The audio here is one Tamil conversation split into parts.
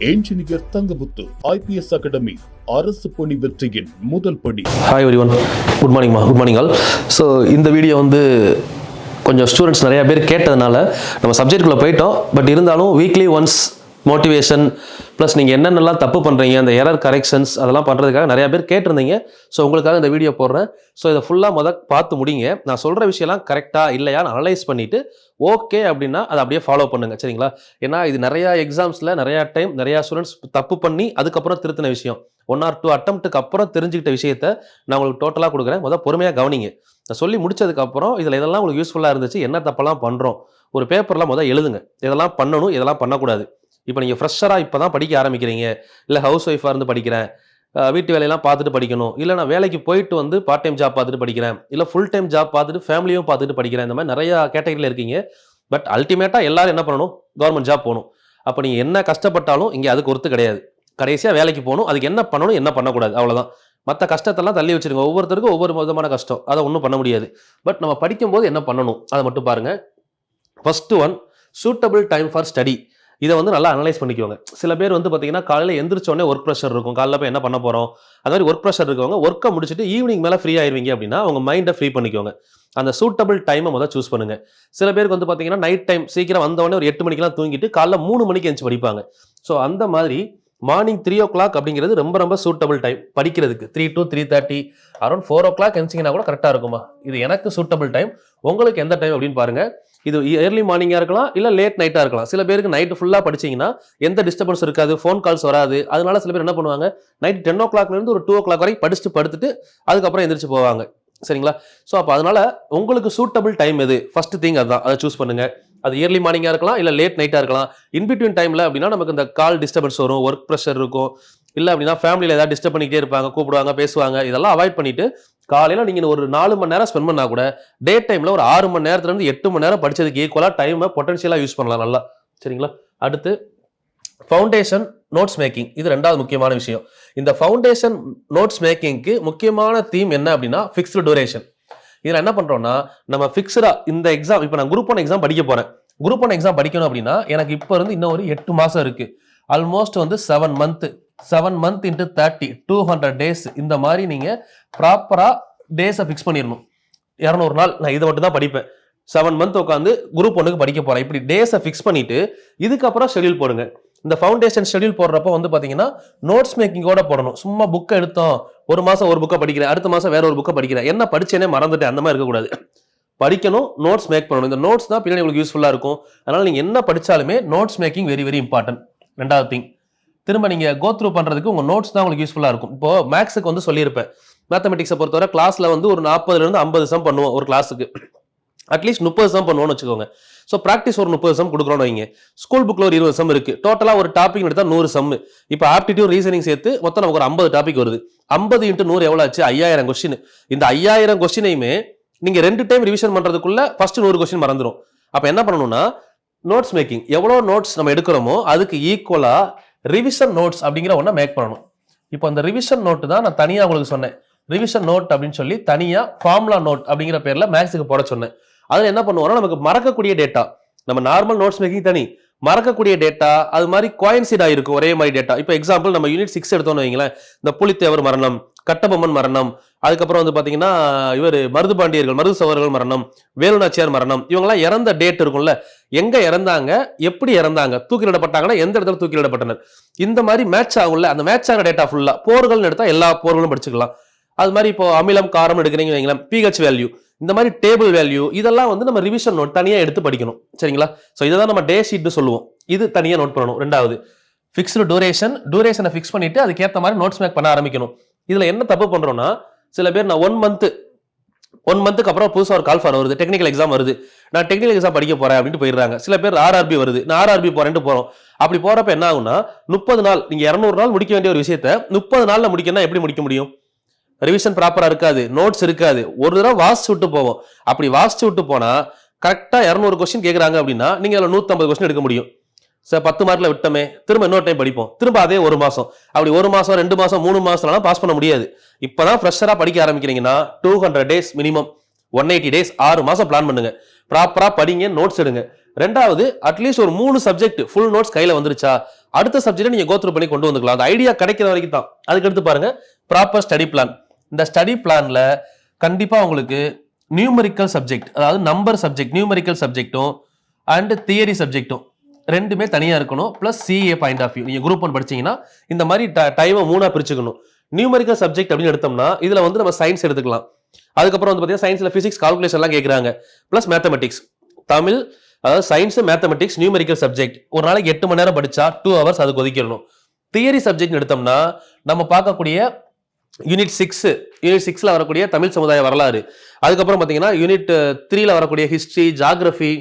என்ஜினியர் தங்கமுத்து ஐபிஎஸ் அகாடமி அரசு பணி வெற்றியின் முதல் படி. Hi everyone, good morning all. So இந்த வீடியோ கொஞ்சம் ஸ்டூடெண்ட்ஸ் நிறையா பேர் கேட்டதுனால நம்ம சப்ஜெக்டுக்குள்ளே போயிட்டோம். பட் இருந்தாலும் வீக்லி ஒன்ஸ் மோட்டிவேஷன் ப்ளஸ் நீங்கள் என்னென்னலாம் தப்பு பண்ணுறீங்க, அந்த எரர் கரெக்ஷன்ஸ் அதெல்லாம் பண்ணுறதுக்காக நிறையா பேர் கேட்டிருந்தீங்க. ஸோ உங்களுக்காக இந்த வீடியோ போடுறேன். ஸோ இதை ஃபுல்லாக பார்த்து முடிங்க. நான் சொல்கிற விஷயம்லாம் கரெக்டாக இல்லையான்னு அனலைஸ் பண்ணிவிட்டு ஓகே அப்படின்னா அதை அப்படியே ஃபாலோ பண்ணுங்கள், சரிங்களா? ஏன்னா இது நிறையா எக்ஸாம்ஸில் நிறையா டைம் நிறையா ஸ்டூடெண்ட்ஸ் தப்பு பண்ணி அதுக்கப்புறம் திருத்தின விஷயம். 1 or 2 அட்டம்ப்ட்டுக்கு அப்புறம் தெரிஞ்சுக்கிட்ட விஷயத்த நான் உங்களுக்கு டோட்டலாக கொடுக்குறேன். பொறுமையாக கவனிங்க. நான் சொல்லி முடிச்சதுக்கப்புறம் இதில் இதெல்லாம் உங்களுக்கு யூஸ்ஃபுல்லாக இருந்துச்சு, என்ன தப்பெல்லாம் பண்ணுறோம், ஒரு பேப்பர்லாம் எழுதுங்க. இதெல்லாம் பண்ணணும், இதெல்லாம் பண்ணக்கூடாது. இப்போ நீங்கள் ஃப்ரெஷராக இப்போ தான் படிக்க ஆரம்பிக்கிறீங்க, இல்லை ஹவுஸ் ஒய்ஃபாக இருந்து படிக்கிறேன், வீட்டு வேலையெல்லாம் பார்த்துட்டு படிக்கணும், இல்லை நான் வேலைக்கு போயிட்டு பார்ட் டைம் ஜாப் பார்த்துட்டு படிக்கிறேன், இல்லை ஃபுல் டைம் ஜாப் பார்த்துட்டு ஃபேமிலியும் பார்த்துட்டு படிக்கிறேன், இந்த மாதிரி நிறையா கேட்டகரியில் இருக்கீங்க. பட் அல்டிமேட்டாக எல்லாரும் என்ன பண்ணணும்? கவர்மெண்ட் ஜாப் போகணும். அப்போ நீங்கள் என்ன கஷ்டப்பட்டாலும் இங்கே அதுக்கு ஒருத்து கிடையாது. கடைசியாக வேலைக்கு போகணும், அதுக்கு என்ன பண்ணணும் என்ன பண்ணக்கூடாது, அவ்வளோதான். மற்ற கஷ்டத்தெல்லாம் தள்ளி வச்சுருங்க. ஒவ்வொருத்தருக்கும் ஒவ்வொரு விதமான கஷ்டம், அதை ஒன்றும் பண்ண முடியாது. பட் நம்ம படிக்கும்போது என்ன பண்ணணும் அதை மட்டும் பாருங்கள். First one, suitable time for study. இதை நல்லா அனலைஸ் பண்ணிக்குவாங்க. சில பேர் பார்த்தீங்கன்னா காலையில் எந்திரிச்சோடனே ஒர்க் ப்ரெஷர் இருக்கும், காலையில் போய் என்ன பண்ண போகிறோம், அது மாதிரி ஒர்க் ப்ரெஷர் இருக்கவங்க ஒர்க்கை முடிச்சுட்டு ஈவினிங் மேலே ஃப்ரீ ஆயிருவீங்க அப்படின்னா அவங்க மைண்டை ஃப்ரீ பண்ணிக்குவாங்க. அந்த சூட்டபிள் டைமை சூஸ் பண்ணுங்க. சில பேருக்கு பார்த்தீங்கன்னா நைட் டைம் சீக்கிரம் வந்தவொடனே ஒரு 8 மணிக்கெல்லாம் தூங்கிட்டு காலைல 3 மணிக்கு எழுந்து படிப்பாங்க. ஸோ அந்த மாதிரி மார்னிங் 3 o'clock அப்படிங்கிறது ரொம்ப ரொம்ப சூட்டபிள் டைம் படிக்கிறதுக்கு. 3 to 3:30 அரௌண்ட் 4 o'clock எழுந்திங்கன்னா கூட கரெக்டாக இருக்குமா? இது எனக்கு சூட்டபிள் டைம். உங்களுக்கு எந்த டைம் அப்படின்னு பாருங்க. இது ஏர்லி மார்னிங்காக இருக்கலாம், இல்லை லேட் நைட்டாக இருக்கலாம். சில பேருக்கு நைட்டு ஃபுல்லாக படிச்சிங்கன்னா எந்த டிஸ்டர்பன்ஸ் இருக்காது, ஃபோன் கால்ஸ் வராது. அதனால சில பேர் என்ன பண்ணுவாங்க, நைட் 10 o'clockலேருந்து ஒரு 2 o'clock வரைக்கும் படிச்சுட்டு படுத்துட்டு அதுக்கப்புறம் எந்திரிச்சு போவாங்க, சரிங்களா? ஸோ அப்போ அதனால உங்களுக்கு சூட்டபிள் டைம் எது, ஃபர்ஸ்ட் திங் அதுதான், அதை சூஸ் பண்ணுங்க. அது இயர்லி மார்னிங்காக இருக்கலாம், இல்லை லேட் நைட்டாக இருக்கலாம். இன்பிட்வீன் டைமில் அப்படின்னா நமக்கு இந்த கால் டிஸ்டர்பன்ஸ் வரும், ஒர்க் ப்ரெஷர் இருக்கும், இல்லை அப்படின்னா ஃபேமிலியில் ஏதாவது டிஸ்டர்ப் பண்ணிக்கிட்டே இருப்பாங்க, கூப்பிடுவாங்க, பேசுவாங்க. இதெல்லாம் அவாய்ட் பண்ணிட்டு காலையில் நீங்கள் ஒரு 4 மணி நேரம் ஸ்பெண்ட் பண்ணால் கூட டே டைமில் ஒரு 6 மணி நேரத்துலேருந்து 8 மணி நேரம் படித்ததுக்கு ஈக்குவலாக டைமை பொட்டன்ஷியலாக யூஸ் பண்ணலாம் நல்லா, சரிங்களா? அடுத்து ஃபவுண்டேஷன் நோட்ஸ் மேக்கிங். இது 2வது முக்கியமான விஷயம். இந்த ஃபவுண்டேஷன் நோட்ஸ் மேக்கிங்க்கு முக்கியமான தீம் என்ன அப்படின்னா ஃபிக்ஸ்டு டூரேஷன். இதில் என்ன பண்ணுறோம்னா நம்ம ஃபிக்ஸ்டாக இந்த எக்ஸாம், இப்போ நான் குரூப் 1 எக்ஸாம் படிக்க போகிறேன். குரூப் 1 எக்ஸாம் படிக்கணும் அப்படின்னா எனக்கு இப்போ இருந்து இன்னும் ஒரு 8 மாதம் இருக்குது. Almost 7 month into 30 200 days. இந்த மாதிரி நீங்கள் ப்ராப்பராக டேஸை ஃபிக்ஸ் பண்ணிடணும். 200 நாள் நான் இதை மட்டும் தான் படிப்பேன், 7 month உட்காந்து குரூப் 1க்கு படிக்க போகிறேன். இப்படி டேஸை ஃபிக்ஸ் பண்ணிவிட்டு இதுக்கப்புறம் ஷெடியூல் போடுங்க. இந்த ஃபவுண்டேஷன் ஷெடியூல் போடுறப்போ பார்த்தீங்கன்னா நோட்ஸ் மேக்கிங்கோட போடணும். சும்மா புக்கை எடுத்தோம், ஒரு மாதம் ஒரு புக்கை படிக்கிறேன், அடுத்த மாதம் வேற ஒரு புக்கை படிக்கிறேன், என்ன படிச்சேனே மறந்துட்டேன், அந்த மாதிரி இருக்கக்கூடாது. படிக்கணும், நோட்ஸ் மேக் பண்ணணும். இந்த நோட்ஸ் தான் பின்னாடி உங்களுக்கு யூஸ்ஃபுல்லாக இருக்கும். அதனால் நீங்கள் என்ன படித்தாலுமே notes making very very important. 2வது திங், திரும்ப நீங்கள் கோ த்ரூ பண்ணுறதுக்கு உங்கள் நோட்ஸ் தான் உங்களுக்கு யூஸ்ஃபுல்லாக இருக்கும். இப்போ மேக்ஸுக்கு சொல்லியிருப்பேன், மேத்தமெட்டிக்ஸை பொறுத்தவரை கிளாஸில் ஒரு 40லேருந்து 50 சம் பண்ணுவோம் ஒரு கிளாஸுக்கு. அட்லீஸ்ட் 30 சம் பண்ணுவோம்னு வச்சுக்கோங்க. ஸோ ப்ராக்டிஸ் ஒரு 30 சம் கொடுக்குறோன்னு வைங்க. ஸ்கூல் புக்கில் ஒரு 20 சம் இருக்குது. டோட்டலாக ஒரு டாபிக் எடுத்தால் 100 சம். இப்போ ஆப்டிடியூட் ரீசனிங் சேர்த்து மொத்தம் நமக்கு ஒரு 50 டாபிக் வருது. 50 into 100 எவ்வளோ ஆச்சு? 5000 கொஸ்டின். இந்த 5000 கொஸ்டினையுமே நீங்கள் 2 டைம் ரிவிஷன் பண்ணுறதுக்குள்ள ஃபர்ஸ்ட் 100 கொஸ்டின் மறந்துடும். அப்போ என்ன பண்ணணும்னா நோட்ஸ் மேக்கிங், எவ்வளோ நோட்ஸ் நம்ம எடுக்கிறோமோ அதுக்கு ஈக்குவலாக ரிவிஷன் நோட்ஸ் அப்படிங்கிற ஒன்றை மேக் பண்ணணும். இப்போ அந்த ரிவிஷன் நோட்டு தான் நான் தனியாக உங்களுக்கு சொன்னேன். ரிவிஷன் நோட் அப்படின்னு சொல்லி தனியாக ஃபார்முலா நோட் அப்படிங்கிற பேரில் மேக்ஸுக்கு போட சொன்னேன். அதில் என்ன பண்ணுவோம்னா நமக்கு மறக்கக்கூடிய டேட்டா, நம்ம நார்மல் நோட்ஸ் மேக்கிங் தனி, மறக்கக்கூடிய டேட்டா அது மாதிரி கோயின்சைட் ஆகிருக்கும் ஒரே மாதிரி டேட்டா. இப்போ எக்ஸாம்பிள் நம்ம யூனிட் 6 எடுத்தோம்னு வைங்களேன், இந்த புலித்தேவர் மரணம், கட்டபொம்மன் மரணம், அதுக்கப்புறம் பார்த்தீங்கன்னா இவர் மருது சோழர்கள் மரணம், வேலுநாச்சியார் மரணம், இவங்கெல்லாம் இறந்த டேட் இருக்கும்ல, எங்க இறந்தாங்க, எப்படி இறந்தாங்க, தூக்கிலிடப்பட்டாங்கன்னா எந்த இடத்துல தூக்கிலிடப்பட்டனர், இந்த மாதிரி மேட்ச் ஆகும்ல, அந்த மேட்ச் ஆகிற டேட்டா ஃபுல்லா போர்கள்னு எடுத்தா எல்லா போர்களும் படிச்சுக்கலாம். அது மாதிரி இப்போ அமிலம் காரம் எடுக்கிறீங்க வைங்களேன், பிஹெச் வேல்யூ, இந்த மாதிரி டேபிள் வேல்யூ, இதெல்லாம் நம்ம ரிவிஷன் நோட் தனியாக எடுத்து படிக்கணும், சரிங்களா? ஸோ இதை தான் நம்ம டே ஷீட் சொல்லுவோம். இது தனியாக நோட் பண்ணணும். 2வது ஃபிக்ஸ்டு டூரேஷனை ஃபிக்ஸ் பண்ணிட்டு அதுக்கேற்ற மாதிரி நோட்ஸ் மேக் பண்ண ஆரம்பிக்கணும். இதில் என்ன தப்பு பண்ணுறோம்னா சில பேர் நான் 1 மந்த்துக்கு அப்புறம் புதுசாக ஒரு கால் ஃபார் வருது, டெக்னிக்கல் எக்ஸாம் வருது, நான் டெக்னிக்கல் எக்ஸாம் படிக்க போகிறேன் அப்படின்ட்டு போயிடுறாங்க. சில பேர் ஆர்ஆர்பி வருது, நான் ஆர்ஆர்பி போகிறேன்ட்டு போகிறோம். அப்படி போகிறப்ப என்ன ஆகும்னா 30 நாள், நீங்கள் 200 நாள் முடிக்க வேண்டிய ஒரு விஷயத்தை 30 நாளில் முடிக்கணும்னா எப்படி முடிக்க முடியும்? ரிவிஷன் ப்ராப்பராக இருக்காது, நோட்ஸ் இருக்காது, ஒரு தடவை வாசிச்சு விட்டு போவோம். அப்படி வாசிச்சு விட்டு போனால் கரெக்டாக 200 கொஸ்டின் கேட்குறாங்க அப்படின்னா நீங்கள் அதில் 150 கொஸ்டின் எடுக்க முடியும். சார் 10 மார்க்கில் விட்டோமே, திரும்ப இன்னொரு டைம் படிப்போம், திரும்ப அதே 1 மாதம், அப்படி 1 மாதம் 2 மாதம் 3 மாதம்லாம் பாஸ் பண்ண முடியாது. இப்போ தான் ஃப்ரெஷராக படிக்க ஆரம்பிக்கிறீங்கன்னா 200 days மினிமம், 180 days 6 மாதம் பிளான் பண்ணுங்க. ப்ராப்பராக படிங்க, நோட்ஸ் எடுங்க. ரெண்டாவது அட்லீஸ்ட் ஒரு 3 சப்ஜெக்ட் ஃபுல் நோட்ஸ் கையில வந்துருச்சா அடுத்த சப்ஜெக்ட் நீங்க கோத்ரூ பண்ணி கொண்டு வந்துக்கலாம். அந்த ஐடியா கிடைக்கிற வரைக்கும் தான். அதுக்கு அடுத்து பாருங்க ப்ராப்பர் ஸ்டடி பிளான். இந்த ஸ்டடி பிளான்ல கண்டிப்பா உங்களுக்கு நியூமெரிக்கல் சப்ஜெக்ட், அதாவது நம்பர் சப்ஜெக்ட் நியூமெரிக்கல் சப்ஜெக்டும் அண்ட் தியரி சப்ஜெக்டும் ரெண்டுமே தனியா இருக்கணும். Plus CA point of view. நீங்க குரூப் 1 படிச்சீங்கன்னா இந்த மாதிரி டைமை 3ஆ பிரிச்சுக்கணும். நியூமெரிக்கல் சப்ஜெக்ட் அப்படின்னு எடுத்தோம்னா இதுல வந்து நம்ம சயின்ஸ் எடுத்துக்கலாம். அதுக்கப்புறம் வந்து பாத்தீங்கன்னா சயின்ஸ்ல பிசிக்ஸ் கால்குலேஷன் எல்லாம் கேட்கறாங்க. பிளஸ் மேத்தமெட்டிக்ஸ், தமிழ், அதாவது சயின்ஸ் மேத்தமெட்டிக்ஸ் நியூமெரிக்கல் சப்ஜெக்ட் ஒரு நாளைக்கு 8 மணி நேரம் படிச்சா 2 ஹவர்ஸ் அதுக்கு ஒதுக்கிடணும். தியரி சப்ஜெக்ட் எடுத்தோம்னா நம்ம பார்க்கக்கூடிய யூனிட் 6ல வரக்கூடிய தமிழ் சமுதாய வரலாறு, அதுக்கப்புறம் பாத்தீங்கன்னா யூனிட் 3ல வரக்கூடிய ஹிஸ்டரி, ஜியோகிராஃபி,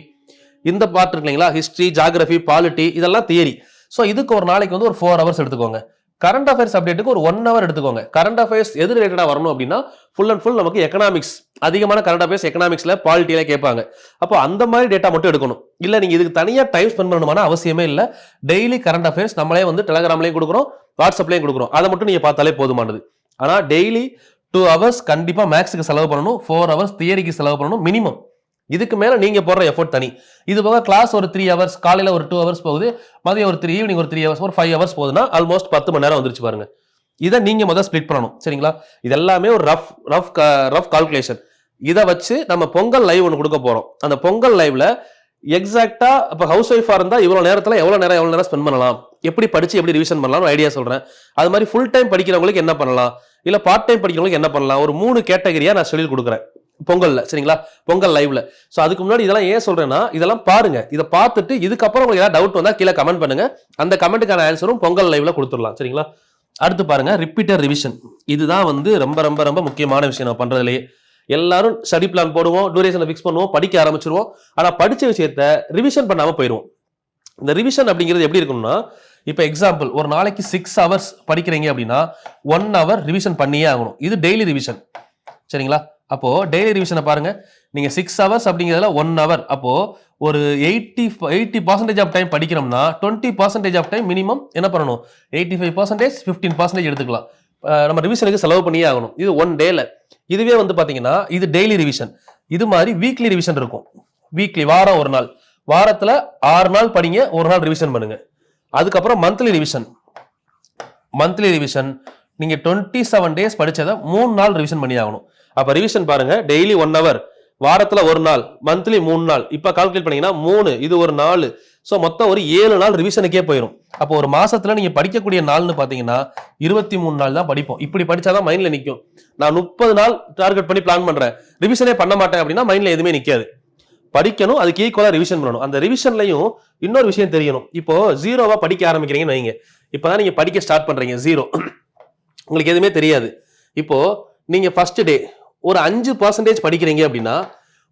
இந்த பார்ட் இருக்கு இல்லைங்களா, ஹிஸ்டரி, ஜியோகிராஃபி, பாலிட்டி, இதெல்லாம் தியரி. ஸோ இதுக்கு ஒரு நாளைக்கு வந்து ஒரு 4 ஹவர்ஸ் எடுத்துக்கோங்க. கரண்ட் அஃபேர்ஸ் அப்டேட்டுக்கு ஒரு 1 ஹவர் எடுத்துக்கோங்க. கரண்ட் அஃபேர்ஸ் எது ரிலேட்டடா வரணும் அப்படின்னா ஃபுல் அண்ட் ஃபுல் நமக்கு எக்கனாமிக்ஸ், அதிகமான கரண்ட் அஃபேர்ஸ் எக்கனாமிக்ஸ்ல பாலிட்டியில கேட்பாங்க. அப்போ அந்த மாதிரி டேட்டா மட்டும் எடுக்கணும். இல்ல நீங்க இதுக்கு தனியா டைம் ஸ்பெண்ட் பண்ணணுமான அவசியமே இல்லை. டெய்லி கரண்ட் அஃபேர்ஸ் நம்மளே வந்து டெலிகிராம்லயும் கொடுக்குறோம், வாட்ஸ்அப்லயும் கொடுக்குறோம். அதை மட்டும் நீங்க பார்த்தாலே போதுமானது. ஆனா டெய்லி 2 ஹவர்ஸ் கண்டிப்பா மேக்ஸுக்கு செலவு பண்ணணும், 4 ஹவர்ஸ் தியரிக்கு செலவு பண்ணணும் மினிமம். இதுக்கு மேல நீங்க போடுற எஃபோர்ட் தனி. இது போக கிளாஸ் ஒரு 3 ஹவர்ஸ், காலையில ஒரு 2 ஹவர்ஸ் போகுது, மதியம் ஒரு 3, ஈவினிங் ஒரு 3 ஹவர்ஸ், ஒரு 5 ஹவர்ஸ் போகுதுன்னா ஆல்மோஸ்ட் 10 மணி நேரம் வந்துருச்சு பாருங்க. இதை நீங்க முதல் ஸ்பிளிட் பண்ணணும். சரிங்களா? இது எல்லாமே ஒரு ரஃப் கால்குலேஷன். இதை வச்சு நம்ம பொங்கல் லைவ் ஒன்று கொடுக்க போறோம். அந்த பொங்கல் லைவ்ல எக்ஸாக்டா இப்ப ஹவுஸ் ஒய்ஃபா இருந்தா இவ்வளவு நேரத்துல எவ்வளவு நேரம் ஸ்பெண்ட் பண்ணலாம், எப்படி படிச்சு எப்படி ரிவிஷன் பண்ணலாம் ஐடியா சொல்றேன். அது மாதிரி ஃபுல் டைம் படிக்கிறவங்களுக்கு என்ன பண்ணலாம், இல்ல பார்ட் டைம் படிக்கிறவங்களுக்கு என்ன பண்ணலாம், ஒரு 3 கேட்டகரியா நான் ஷெட்யூல் கொடுக்குறேன் பொங்கல்ல. சரிங்களா? பொங்கல் லைவ்ல. சோ அதுக்கு முன்னாடி இதெல்லாம் ஏன் சொல்றேன்னா இதெல்லாம் பாருங்க. இதை பார்த்துட்டு இதுக்கப்புறம் உங்களுக்கு ஏதாவது டவுட் வந்தா கீழே கமெண்ட் பண்ணுங்க. அந்த கமெண்ட்டுக்கான ஆன்சரும் பொங்கல் லைவ்ல கொடுத்துடலாம். சரிங்களா? அடுத்து பாருங்க ரிப்பீட்டர் ரிவிஷன். இதுதான் வந்து ரொம்ப ரொம்ப ரொம்ப முக்கியமான விஷயம் நம்ம பண்றதுலயே. எல்லாரும் ஸ்டடி பிளான் போடுவோம், டியூரேஷனை ஃபிக்ஸ் பண்ணுவோம், படிக்க ஆரம்பிச்சிருவோம். ஆனா படிச்ச விஷயத்த ரிவிஷன் பண்ணாம போயிடுவோம். இந்த ரிவிஷன் அப்படிங்கிறது எப்படி இருக்கணும்னா, இப்ப எக்ஸாம்பிள் ஒரு நாளைக்கு 6 ஹவர்ஸ் படிக்கிறீங்க அப்படின்னா 1 ஹவர் ரிவிஷன் பண்ணியே ஆகணும். இது டெய்லி ரிவிஷன். சரிங்களா? அப்போ டெய்லி ரிவிஷனை பாருங்க. நீங்க 6 ஹவர்ஸ் அப்படிங்கிறதுல 1 ஹவர், அப்போ ஒரு 80% ஆஃப் டைம் படிக்கிறோம்னா 20% ஆஃப் டைம் மினிமம் என்ன பண்ணணும், 85%, 15% எடுத்துக்கலாம். நம்ம ரிவிஷனுக்கு செலவு பண்ணியே ஆகணும். இது 1 டேல. இதுவே வந்து பாத்தீங்கன்னா இது டெய்லி ரிவிஷன். இது மாதிரி வீக்லி ரிவிஷன் இருக்கும். வீக்லி வாரம் ஒரு நாள், வாரத்துல 6 நாள் படிங்க, ஒரு நாள் ரிவிஷன் பண்ணுங்க. அதுக்கப்புறம் மந்த்லி ரிவிஷன் நீங்க 27 டேஸ் படிச்சதை 3 நாள் ரிவிஷன் பண்ணி ஆகணும். அப்ப ரிவிஷன் பாருங்க, டெய்லி 1 ஹவர், வாரத்துல ஒரு நாள், மந்த்லி 3 நாள். இப்ப கால்குலேட் பண்ணீங்கன்னா 3, இது ஒரு 4, சோ மொத்தம் ஒரு 7 நாள் ரிவிஷனுக்கே போயிடும். அப்போ ஒரு மாசத்துல நீங்க படிக்கக்கூடிய நாள்னு பாத்தீங்கன்னா 23 நாள் தான் படிப்போம். இப்படி படிச்சாதான் மைண்ட்ல நிக்கும். நான் 30 நாள் டார்கெட் பண்ணி பிளான் பண்றேன், ரிவிஷனே பண்ண மாட்டேன் அப்படின்னா மைண்ட்ல எதுவுமே நிக்காது. படிக்கணும், அதுக்கு ஈக்குவலா ரிவிஷன் பண்ணணும். அந்த ரிவிஷன்லயும் இன்னொரு விஷயம் தெரியணும். இப்போ 0வா படிக்க ஆரம்பிக்கிறீங்கன்னு வைங்க. இப்பதான் நீங்க படிக்க ஸ்டார்ட் பண்றீங்க 0, உங்களுக்கு எதுவுமே தெரியாது. இப்போ நீங்க ஃபர்ஸ்ட் டே ஒரு 5% படிக்கிறீங்க அப்படின்னா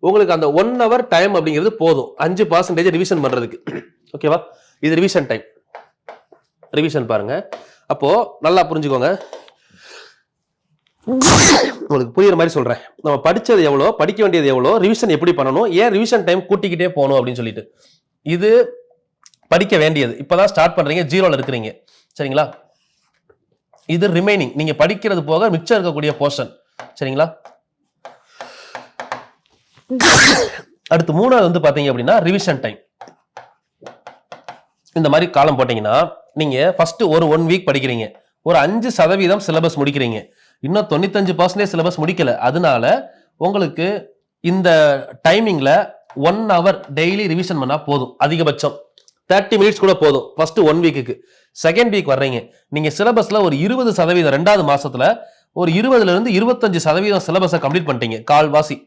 உங்களுக்கு அந்த 1 ஹவர் டைம் அப்படிங்கிறது போதும் 5% ரிவிஷன் பண்றதுக்கு. ஓகேவா? இது ரிவிஷன் டைம். ரிவிஷன் பாருங்க. அப்போ நல்லா புரிஞ்சுக்கோங்க, உங்களுக்கு புரியுற மாதிரி சொல்றேன். நம்ம படிச்சது எவ்வளோ, படிக்க வேண்டியது எவ்வளோ, ரிவிஷன் எப்படி பண்ணணும், ஏன் ரிவிஷன் டைம் கூட்டிக்கிட்டே போகணும் அப்படின்னு சொல்லிட்டு. இது படிக்க வேண்டியது. இப்பதான் ஸ்டார்ட் பண்றீங்க, 0ல இருக்கிறீங்க. சரிங்களா? இது ரிமைனிங், நீங்க படிக்கிறது போக மிச்சம் இருக்கக்கூடிய போர்ஷன். சரிங்களா? அடுத்து 3வது வந்து பாத்தீங்க அப்படின்னா ரிவிஷன் டைம். இந்த மாதிரி காலம் போட்டீங்கன்னா நீங்க ஃபர்ஸ்ட் ஒரு 1 வீக் படிக்கிறீங்க, ஒரு 5% சிலபஸ் முடிக்கிறீங்க, இன்னும் 95% சிலபஸ் முடிக்கல. அதனால உங்களுக்கு இந்த டைமிங்ல 1 ஹவர் டெய்லி ரிவிஷன் பண்ணா போதும். அதிகபட்சம் 30 மினிட்ஸ் கூட போதும் ஃபர்ஸ்ட் 1 வீக்குக்கு. செகண்ட் வீக் வர்றீங்க, நீங்க சிலபஸ்ல ஒரு 20%, 2வது மாசத்துல ஒரு 20ல இருந்து 25% சிலபஸை கம்ப்ளீட் பண்ணிட்டீங்க, கால்வாசி.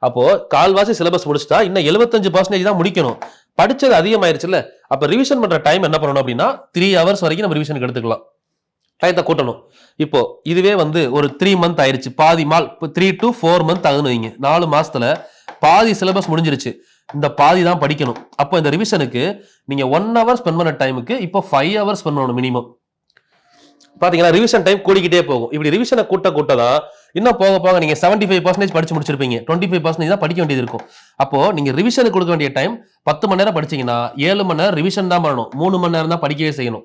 அப்போ கால்வாசி சிலபஸ் முடிச்சுட்டா இன்னும் 75% தான் முடிக்கணும். படிச்சது அதிகமாயிருச்சுல்ல, அப்ப ரிவிஷன் பண்ற டைம் என்ன பண்ணணும் அப்படின்னா 3 ஹவர்ஸ் வரைக்கும் நம்ம ரிவிஷனுக்கு எடுத்துக்கலாம். டயத்தை கூட்டணும். இப்போ இதுவே வந்து ஒரு 3 மந்த் ஆயிருச்சு, பாதி மால் 3 to 4 மந்த் ஆகுதுன்னு வைங்க. 4 மாசத்துல பாதி சிலபஸ் முடிஞ்சிருச்சு, இந்த பாதி தான் படிக்கணும். அப்போ இந்த ரிவிஷனுக்கு நீங்க 1 ஹவர் ஸ்பெண்ட் பண்ண டைமுக்கு இப்போ 5 ஹவர்ஸ் ஸ்பெண்ட் பண்ணணும் மினிமம். பாத்தீங்கன்னா ரிவிஷன் டைம் கூடிக்கிட்டே போகும். இப்படி ரிவிஷனை கூட்டதான் இன்னும் போக போக நீங்க 75% படிச்சு முடிச்சிருப்பீங்க, 25% தான் படிக்க வேண்டியது இருக்கும். அப்போ நீங்க ரிவிஷனுக்கு கொடுக்க வேண்டிய டைம் 10 மணி நேரம் படிச்சீங்கன்னா 7 மணி நேரம் ரிவிஷன் தான் பண்ணணும், 3 மணி நேரம் தான் படிக்கவே செய்யணும்.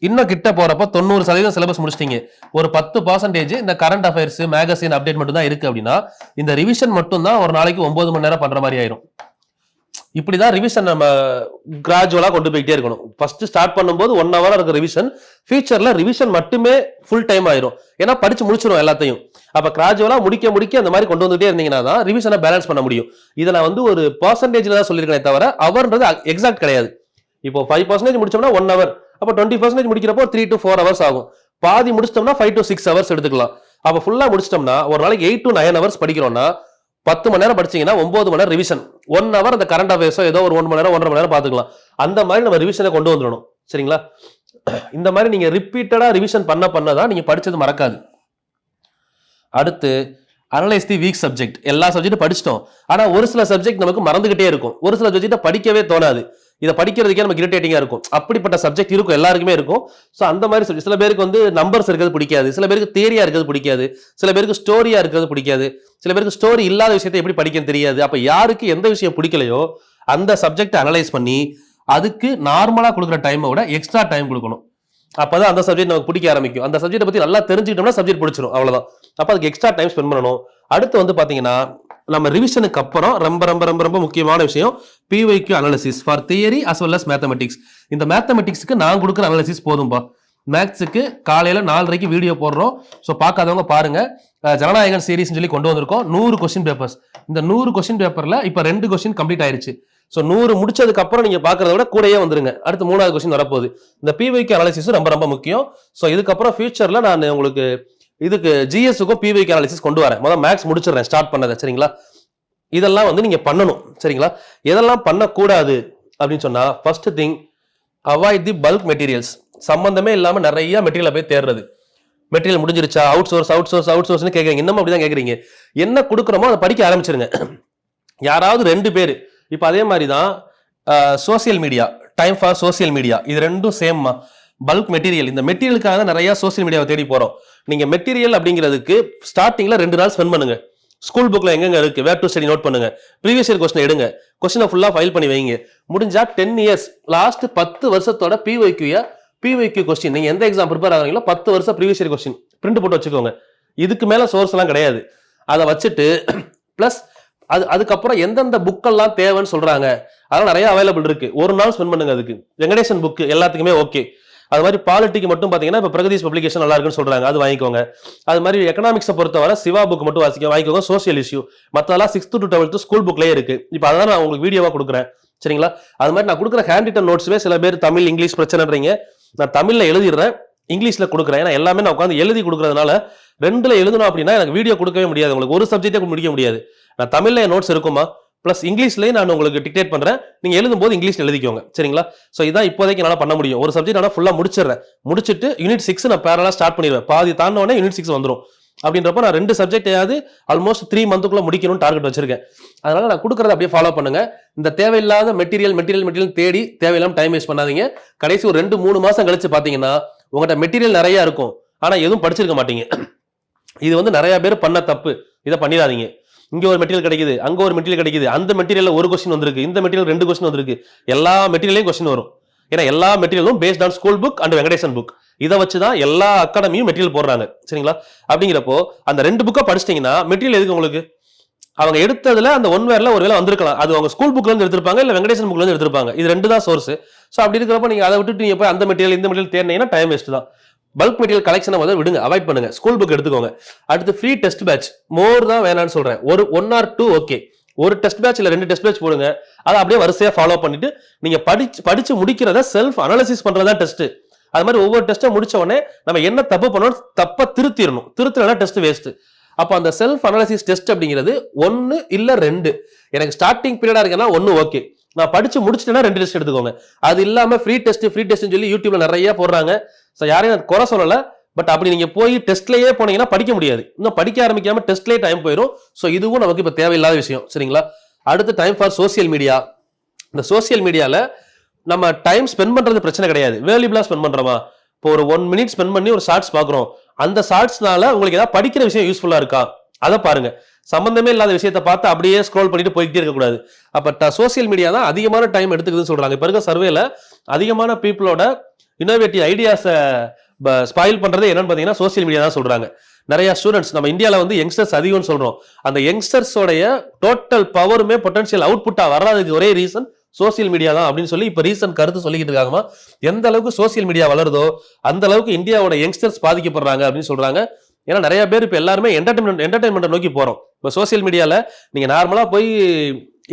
இன்னும் கிட்ட போறப்ப 90% சிலபஸ் முடிச்சிட்டீங்க, ஒரு 10% இந்த கரண்ட் அஃபேர்ஸ், மேகசின் அப்டேட் மட்டும் தான் இருக்கு அப்படின்னா இந்த ரிவிஷன் மட்டும் தான் ஒரு நாளைக்கு 9 மணி நேரம் பண்ற மாதிரி ஆயிரும். இப்படிதான் ரிவிஷன் நம்ம கிராஜுவலா கொண்டு போயிட்டே இருக்கணும். ஃபர்ஸ்ட் ஸ்டார்ட் பண்ணும்போது 1 hour இருக்க ரிவிஷன் ஃபியூச்சர்ல ரிவிஷன் மட்டுமே ஃபுல் டைம் ஆயிரும். ஏன்னா படிச்சு முடிச்சிடும் எல்லாத்தையும். அப்ப கிராஜுவலா முடிக்க அந்த மாதிரி கொண்டு வந்துட்டே இருந்தீங்கன்னா தான் ரிவிஷனை பேலன்ஸ் பண்ண முடியும். இதை நான் வந்து ஒரு பர்சன்டேஜ்ல தான் சொல்லியிருக்கேன் தவிர அவர்ன்றது எக்ஸாக்ட் கிடையாது. இப்போ 5% முடிச்சோம்னா 1 hour, அப்போ 20% முடிக்கிறப்போ 3 to 4 hours ஆகும். பாதி முடிச்சிட்டோம்னா 5 to 6 hours எடுத்துக்கலாம். அப்ப ஃபுல்லா முடிச்சிட்டோம்னா ஒரு நாளைக்கு 8 to 9 hours படிக்கிறோம்னா 10 மணி நேரம் படிச்சீங்கன்னா 9 மணி நேரம் ரிவிஷன். 1 hour அந்த கரண்ட் அஃபேர்ஸோ ஏதோ ஒரு 1 மணி நேரம் 1.5 மணி நேரம் பாத்துக்கலாம். அந்த மாதிரி நம்ம ரிவிஷனை கொண்டு வந்துடணும். சரிங்களா? இந்த மாதிரி நீங்க ரிப்பீட்டடா ரிவிஷன் பண்ணதான் நீங்க படிச்சது மறக்காது. அடுத்து அனலைஸ் தி வீக் சப்ஜெக்ட். எல்லா சப்ஜெக்டும் படிச்சிட்டோம், ஆனா ஒரு சில சப்ஜெக்ட் நமக்கு மறந்துகிட்டே இருக்கும். ஒரு சில சப்ஜெக்ட படிக்கவே தோணாது. இதை படிக்கிறதுக்கே நமக்கு இரிட்டேட்டிங்கா இருக்கும். அப்படிப்பட்ட சப்ஜெக்ட் இருக்கும், எல்லாருக்குமே இருக்கும். ஸோ அந்த மாதிரி சில பேருக்கு வந்து நம்பர்ஸ் இருக்கிறது பிடிக்காது, சில பேருக்கு தியரியா இருக்கிறது பிடிக்காது, சில பேருக்கு ஸ்டோரியா இருக்கிறது பிடிக்காது, சில பேருக்கு ஸ்டோரி இல்லாத விஷயத்தை எப்படி படிக்கன்னு தெரியாது. அப்ப யாருக்கு எந்த விஷயம் பிடிக்கலையோ அந்த சப்ஜெக்ட் அனலைஸ் பண்ணி அதுக்கு நார்மலா கொடுக்குற டைமை விட எக்ஸ்ட்ரா டைம் கொடுக்கணும். அப்பதான் அந்த சப்ஜெக்ட் நமக்கு பிடிக்க ஆரம்பிக்கும். அந்த சப்ஜெக்ட் பத்தி நல்லா தெரிஞ்சுக்கிட்டோம்னா சப்ஜெக்ட் பிடிச்சிடும், அவ்வளவுதான். அப்ப அதுக்கு எக்ஸ்ட்ரா டைம் ஸ்பெண்ட் பண்ணணும். அடுத்து வந்து பாத்தீங்கன்னா நம்ம ரிவிஷனுக்கு அப்புறம் ரொம்ப ரொம்ப ரொம்ப ரொம்ப முக்கியமான விஷயம் PYQ analysis for theory as well as mathematics. இந்த மேத்தமெட்டிக்ஸ்க்கு நான் கொடுக்குற அனாலிசிஸ் போதும்பா. மேத்ஸுக்கு காலையில 4:30 வீடியோ போடுறோம். ஸோ பார்க்காதவங்க பாருங்க. ஜனநாயகன் சீரிஸ் சொல்லி கொண்டு வந்திருக்கோம். 100 கொஸ்டின் பேப்பர்ஸ். இந்த 100 கொஸ்டின் பேப்பர்ல இப்ப 2 கொஸ்டின் கம்ப்ளீட் ஆயிருச்சு. ஸோ 100 முடிச்சதுக்கு அப்புறம் நீங்க பாக்குறத விட கூடயே வந்துருங்க. அடுத்து 3வது கொஸ்டின் வரப்போகுது. இந்த PYQ அனாலிசிஸ் ரொம்ப ரொம்ப முக்கியம். ஸோ இதுக்கப்புறம் ஃபியூச்சர்ல நான் உங்களுக்கு இதுக்கு GS-க்கும் PYQ அனாலிசிஸ் கொண்டு வரேன். முதல்ல மேக்ஸ் முடிச்சிடுறேன் ஸ்டார்ட் பண்ணதை. சரிங்களா? இதெல்லாம் வந்து நீங்க பண்ணணும். சரிங்களா? எதெல்லாம் பண்ணக்கூடாது அப்படின்னு சொன்னா, ஃபர்ஸ்ட் திங் அவாய்ட் தி பல்க் மெட்டீரியல்ஸ். சம்பந்தமே இல்லாம நிறைய மெட்டீரியல் போய் தேடுறது. மெட்டீரியல் முடிஞ்சிருச்சா, அவுட் சோர்ஸ்னு கேட்குறீங்க. இன்னமும் அப்படிதான் கேட்குறீங்க. என்ன கொடுக்குறோமோ அதை படிக்க ஆரம்பிச்சிருங்க. யாராவது 2 பேர் இப்போ அதே மாதிரி தான் social media, time for social media, இது ரெண்டும் சேம்மா. பல்க் மெட்டீரியல், இந்த மெட்டீரியலுக்காக தான் நிறைய சோசியல் மீடியாவை தேடி போறோம். நீங்க மெட்டீரியல் அப்படிங்கிறதுக்கு ஸ்டார்டிங்ல 2 நாள் ஸ்பெண்ட் பண்ணுங்க. ஸ்கூல் புக்ல எங்க இருக்கு, வேர் டு ஸ்டடி நோட் பண்ணுங்க. ப்ரீவியஸ் இயர் கொஸ்டின் எடுங்க, கொஸ்டினை ஃபுல்லா ஃபைல் பண்ணி வைங்க. முடிஞ்சா 10 years லாஸ்ட் 10 வருஷத்தோட PYQ கொஸ்டின் நீங்க எந்த எக்ஸாம் ப்ரிப்பேர் ஆகிறீங்களோ 10 வருஷம் ப்ரீவியஸ் இயர் கொஸ்டின் பிரிண்ட் போட்டு வச்சுக்கோங்க. இதுக்கு மேல சோர்ஸ் எல்லாம் கிடையாது. அதை வச்சுட்டு பிளஸ் அதுக்கப்புறம் எந்தெந்த புக்கெல்லாம் தேவைன்னு சொல்றாங்க அதெல்லாம் நிறைய அவைலபிள் இருக்கு. ஒரு நாள் ஸ்பெண்ட் பண்ணுங்க அதுக்கு. வெங்கடேசன் புக் எல்லாத்துக்குமே ஓகே. அது மாதிரி பாலிட்டிக்கு மட்டும் பாத்தீங்கன்னா இப்ப பிரகதீஷ் பப்ளிகேஷன் நல்லா இருக்குன்னு சொல்றாங்க, அது வாங்கிக்கோங்க. அது மாதிரி எக்கனாமிக்ஸை பொறுத்தவரை சிவா புக் மட்டும் வாங்கிக்கோங்க. சோசியல் இஷ்யூ மற்றதெல்லாம் 6th to 12th ஸ்கூல் புக்லயே இருக்கு. இப்போ அதான் நான் உங்களுக்கு வீடியோவா கொடுக்குறேன். சரிங்களா? அது மாதிரி நான் கொடுக்குற ஹேண்ட் ரிட்டன் நோட்ஸுமே சில பேர் தமிழ் இங்கிலீஷ் பிரச்சனைன்றீங்க. நான் தமிழ்ல எழுதிடுறேன், இங்கிலீஷ்ல கொடுக்குறேன். ஏன்னா எல்லாமே நான் உட்காந்து எழுதி கொடுக்கறதுனால 2ல எழுதணும் அப்படின்னா எனக்கு வீடியோ கொடுக்கவே முடியாது. உங்களுக்கு ஒரு சப்ஜெக்டே முடிக்க முடியாது. நான் தமிழ்ல என் நோட்ஸ் இருக்குமா, பிளஸ் இங்கிலீஷ்லயே நான் உங்களுக்கு டிக்டேட் பண்றேன். நீங்க எழுதும் போது இங்கிலீஷ்ல எழுதிக்கோங்க. சரிங்களா? சோ இதான் இப்போதைக்கு என்னால பண்ண முடியும். ஒரு சப்ஜெக்ட் நான் ஃபுல்லா முடிச்சிட்டு யூனிட் 6 நான் பேரலா ஸ்டார்ட் பண்ணிடுவேன். பாதி தாண்ட உடனே யூனிட் 6 வந்துடும். அப்படின்றப்ப நான் 2 சப்ஜெக்டையாவது ஆல்மோஸ்ட் 3 மந்த்துக்குள்ள முடிக்கணும்னு டார்கெட் வச்சிருக்கேன். அதனால நான் கொடுக்கறத அப்படியே ஃபாலோ பண்ணுங்க. இந்த தேவையில்லாத மெட்டீரியல் தேடி தேவையில்லாம டைம் வேஸ்ட் பண்ணாதீங்க. கடைசி ஒரு 2-3 மாசம் கழிச்சு பாத்தீங்கன்னா உங்கள்கிட்ட மெட்டீரியல் நிறைய இருக்கும், ஆனா எதுவும் படிச்சிருக்க மாட்டீங்க. இது வந்து நிறைய பேர் பண்ண தப்பு. இதை பண்ணிடாதீங்க. இங்க ஒரு மெட்டீரியல் கிடைக்குது, அங்க ஒரு மெட்டீரியல் கிடைக்குது, அந்த மெட்டீரியல்ல ஒரு கொஸ்டின் வந்திருக்கு, இந்த மெட்டீரியல் 2 கொஸ்டின் வந்திருக்கு. எல்லா மெட்டீரியலையும் கொஸ்டின் வரும். ஏன்னா எல்லா மெட்டீரியலும் based on school book and Venkatesan book. இதை வச்சுதான் எல்லா அகாடமியும் மெட்டீரியல் போடுறாங்க. சரிங்களா? அப்படிங்கிறப்போ அந்த 2 புக்கை படிச்சிட்டீங்கன்னா மெட்டீரியல் எதுக்கு உங்களுக்கு? அவங்க எடுத்ததுல அந்த 1 வேர்ல ஒரு வேலை வந்திருக்கலாம். அது அவங்க ஸ்கூல் புக்ல இருந்து எடுத்திருப்பாங்க, இல்ல வெங்கடேசன் புக்ல இருந்து எடுத்திருப்பாங்க. இது 2 தான் சோர்ஸ். சோ அப்படி இருக்கிறப்ப நீங்க அதை விட்டுட்டு நீங்க போய் அந்த மெட்டீரியல் இந்த மெட்டீரியல் தேடினீங்கன்னா டைம் வேஸ்ட் தான். பல்க் மெட்டீரியல் கலெக்ஷனை வந்து விடுங்க, அவாய்ட் பண்ணுங்க. ஸ்கூல் புக் எடுத்துக்கோங்க. அடுத்து ஃப்ரீ டெஸ்ட் பேட்ச் மோர் தான் வேணான்னு சொல்றேன். ஒரு 1 or 2 ஓகே. ஒரு டெஸ்ட் பேட்ச் இல்ல 2 டெஸ்ட் பேட்ச் போடுங்க. அதை அப்படியே வரிசையா ஃபாலோ பண்ணிட்டு நீங்க படிச்சு முடிக்கிறத செல்ஃப் அனாலிசிஸ் பண்றதா டெஸ்ட். அது மாதிரி ஒவ்வொரு டெஸ்ட்டை முடிச்ச உடனே நம்ம என்ன தப்பு பண்ணணும், தப்பா திருத்திடணும். திருத்தலைன்னா டெஸ்ட் வேஸ்ட். அப்போ அந்த செல்ஃப் அனாலிசிஸ் டெஸ்ட் அப்படிங்கிறது 1 இல்ல 2. எனக்கு ஸ்டார்டிங் பீரியடா இருக்குன்னா 1 ஓகே. நான் படிச்சு முடிச்சிட்டேன்னா 2 டெஸ்ட் எடுத்துக்கோங்க. அது இல்லாம ஃப்ரீ டெஸ்ட் சொல்லி யூடியூப்ல நிறைய போடுறாங்க. ஸோ யாரையும் குறை சொல்லல. பட் அப்படி நீங்க போய் டெஸ்ட்லயே போனீங்கன்னா படிக்க முடியாது. இன்னும் படிக்க ஆரம்பிக்காம டெஸ்ட்லயே டைம் போயிடும். ஸோ இதுவும் நமக்கு இப்போ தேவையில்லாத விஷயம். சரிங்களா? அடுத்து டைம் ஃபார் சோசியல் மீடியா. இந்த சோசியல் மீடியால நம்ம டைம் ஸ்பெண்ட் பண்றது பிரச்சனை கிடையாது. வேல்யூபிளா ஸ்பெண்ட் பண்றோமா? இப்போ ஒரு 1 minute ஸ்பெண்ட் பண்ணி ஒரு ஷார்ட்ஸ் பாக்குறோம். அந்த ஷார்ட்ஸ்னால உங்களுக்கு ஏதாவது படிக்கிற விஷயம் யூஸ்ஃபுல்லா இருக்கா அதை பாருங்க. சம்பந்தமே இல்லாத விஷயத்தை பார்த்து அப்படியே ஸ்க்ரோல் பண்ணிட்டு போயிட்டே இருக்கக்கூடாது. அப்ப சோசியல் மீடியா தான் அதிகமான டைம் எடுத்துக்குதுன்னு சொல்றாங்க. இப்ப இருக்க சர்வேல அதிகமான பீப்புளோட இன்னோவேட்டிவ் ஐடியாஸை ஸ்பாயில் பண்றது என்னன்னு பாத்தீங்கன்னா சோசியல் மீடியா தான் சொல்றாங்க. நிறைய ஸ்டூடெண்ட்ஸ் நம்ம இந்தியாவில் வந்து யங்ஸ்டர்ஸ் அதிகம்னு சொல்றோம். அந்த யங்ஸ்டர்ஸோடைய டோட்டல் பவருமே பொட்டன்ஷியல் அவுட்புட்டா வராதுக்கு ஒரே ரீசன் சோசியல் மீடியா தான் அப்படின்னு சொல்லி இப்ப ரீசன்ட் கருத்து சொல்லிக்கிட்டு இருக்காங்கமா. எந்த அளவுக்கு சோசியல் மீடியா வளருதோ அந்த அளவுக்கு இந்தியாவோட யங்ஸ்டர்ஸ் பாதிக்கப்படுறாங்க அப்படின்னு சொல்றாங்க. ஏன்னா நிறைய பேர் இப்ப எல்லாருமே என்டர்டைன்மெண்ட் நோக்கி போறோம். இப்போ சோசியல் மீடியால நீங்க நார்மலா போய்